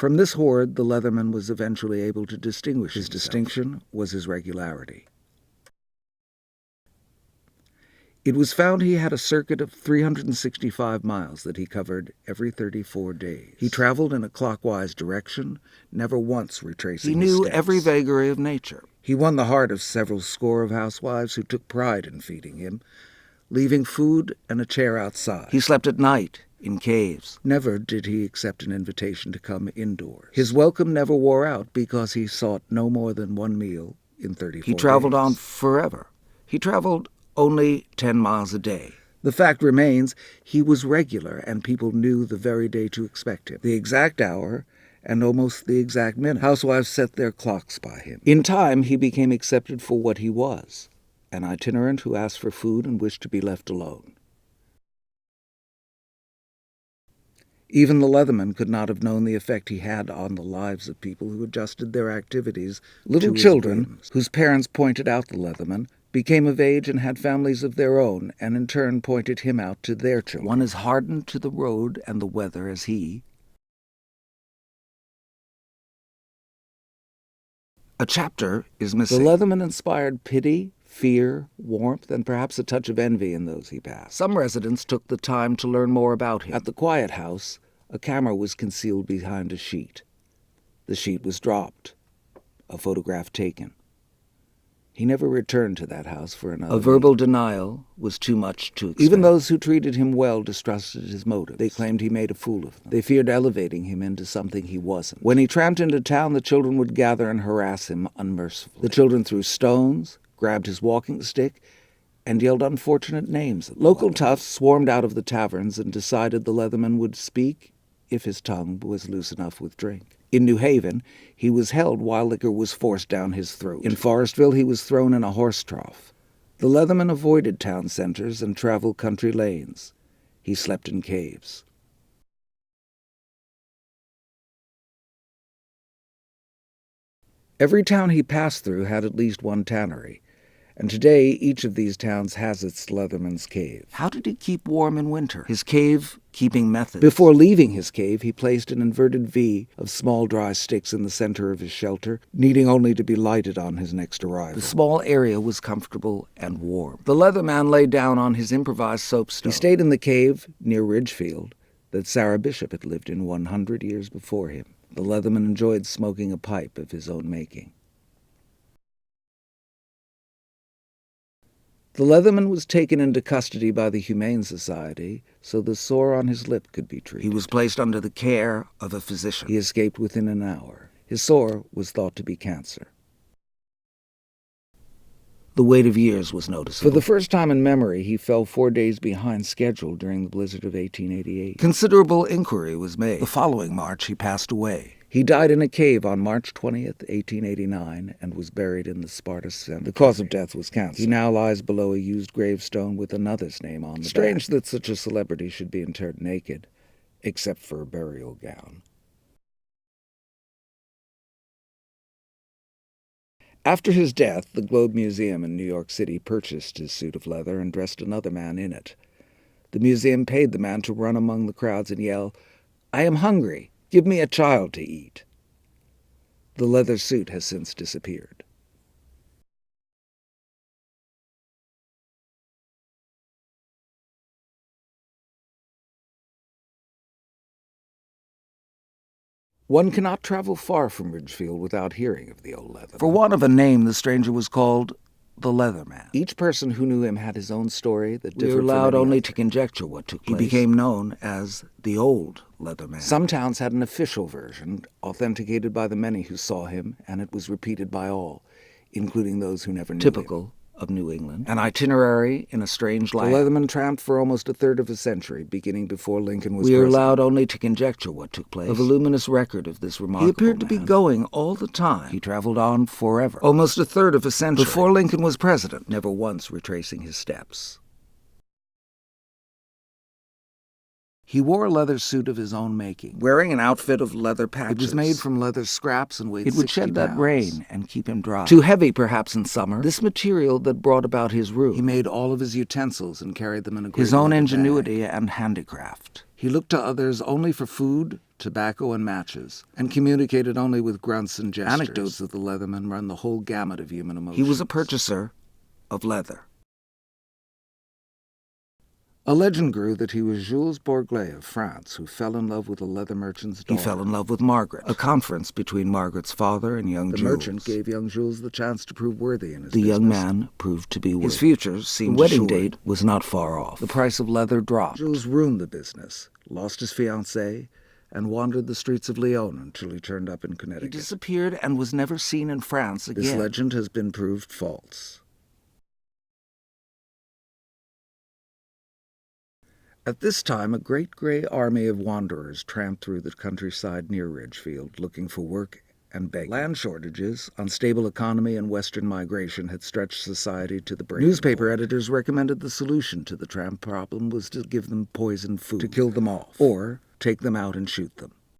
From this hoard, the Leatherman was eventually able to distinguish himself. His distinction was his regularity. It was found he had a circuit of 365 miles that he covered every 34 days. He traveled in a clockwise direction, never once retracing his steps. He knew every vagary of nature. He won the heart of several score of housewives who took pride in feeding him, leaving food and a chair outside. He slept at night in caves. Never did he accept an invitation to come indoors. His welcome never wore out because he sought no more than one meal in 34 days. He traveled on forever. He traveled only 10 miles a day. The fact remains, he was regular, and people knew the very day to expect him, the exact hour, and almost the exact minute. Housewives set their clocks by him. In time, he became accepted for what he was, an itinerant who asked for food and wished to be left alone. Even the Leatherman could not have known the effect he had on the lives of people who adjusted their activities. Little children, whose parents pointed out the Leatherman, became of age and had families of their own, and in turn pointed him out to their children. One as hardened to the road and the weather as he. A chapter is missing. The Leatherman inspired pity, fear, warmth, and perhaps a touch of envy in those he passed. Some residents took the time to learn more about him. At the quiet house, a camera was concealed behind a sheet. The sheet was dropped, a photograph taken. He never returned to that house for another. A verbal denial was too much to expect. Even those who treated him well distrusted his motives. They claimed he made a fool of them. They feared elevating him into something he wasn't. When he tramped into town, the children would gather and harass him unmercifully. The children threw stones, grabbed his walking stick, and yelled unfortunate names. Local toughs swarmed out of the taverns and decided the Leatherman would speak if his tongue was loose enough with drink. In New Haven, he was held while liquor was forced down his throat. In Forestville, he was thrown in a horse trough. The Leatherman avoided town centers and traveled country lanes. He slept in caves. Every town he passed through had at least one tannery, and today each of these towns has its Leatherman's cave. How did he keep warm in winter? His cave-keeping methods. Before leaving his cave, he placed an inverted V of small dry sticks in the center of his shelter, needing only to be lighted on his next arrival. The small area was comfortable and warm. The Leatherman lay down on his improvised soapstone. He stayed in the cave near Ridgefield that Sarah Bishop had lived in 100 years before him. The Leatherman enjoyed smoking a pipe of his own making. The Leatherman was taken into custody by the Humane Society so the sore on his lip could be treated. He was placed under the care of a physician. He escaped within an hour. His sore was thought to be cancer. The weight of years was noticeable. For the first time in memory, he fell 4 days behind schedule during the blizzard of 1888. Considerable inquiry was made. The following March, he passed away. He died in a cave on March 20th, 1889, and was buried in the Sparta Cemetery. The cause of death was cancer. He now lies below a used gravestone with another's name on the back. Strange that such a celebrity should be interred naked, except for a burial gown. After his death, the Globe Museum in New York City purchased his suit of leather and dressed another man in it. The museum paid the man to run among the crowds and yell, "I am hungry. Give me a child to eat." The leather suit has since disappeared. One cannot travel far from Ridgefield without hearing of the old Leatherman. For want of a name, the stranger was called the Leatherman. Each person who knew him had his own story that differed. We are allowed only to conjecture what took place. He became known as the old Leatherman. Some towns had an official version, authenticated by the many who saw him, and it was repeated by all, including those who never knew him. Typical of New England. An itinerary in a strange land. The Leatherman tramped for almost a third of a century, beginning before Lincoln was president. We are allowed only to conjecture what took place. A voluminous record of this remarkable man. He appeared to be going all the time. He traveled on forever. Almost a third of a century. Before Lincoln was president, never once retracing his steps. He wore a leather suit of his own making, wearing an outfit of leather patches. It was made from leather scraps and weighed 60 pounds. It would shed that rain and keep him dry. Too heavy, perhaps, in summer. This material that brought about his ruin. He made all of his utensils and carried them in a great his own ingenuity bag. And handicraft. He looked to others only for food, tobacco and matches, and communicated only with grunts and gestures. Anecdotes of the Leatherman run the whole gamut of human emotions. He was a purchaser of leather. A legend grew that he was Jules Bourglet of France, who fell in love with a leather merchant's daughter. He fell in love with Margaret. A conference between Margaret's father and young Jules. The merchant gave young Jules the chance to prove worthy in his business. The young man proved to be worthy. His future seemed assured. The wedding date was not far off. The price of leather dropped. Jules ruined the business, lost his fiancée, and wandered the streets of Lyon until he turned up in Connecticut. He disappeared and was never seen in France again. This legend has been proved false. At this time, a great grey army of wanderers tramped through the countryside near Ridgefield, looking for work and begging. Land shortages, unstable economy, and western migration had stretched society to the breaking point. Newspaper editors recommended the solution to the tramp problem was to give them poisoned food, to kill them off, or take them out and shoot them.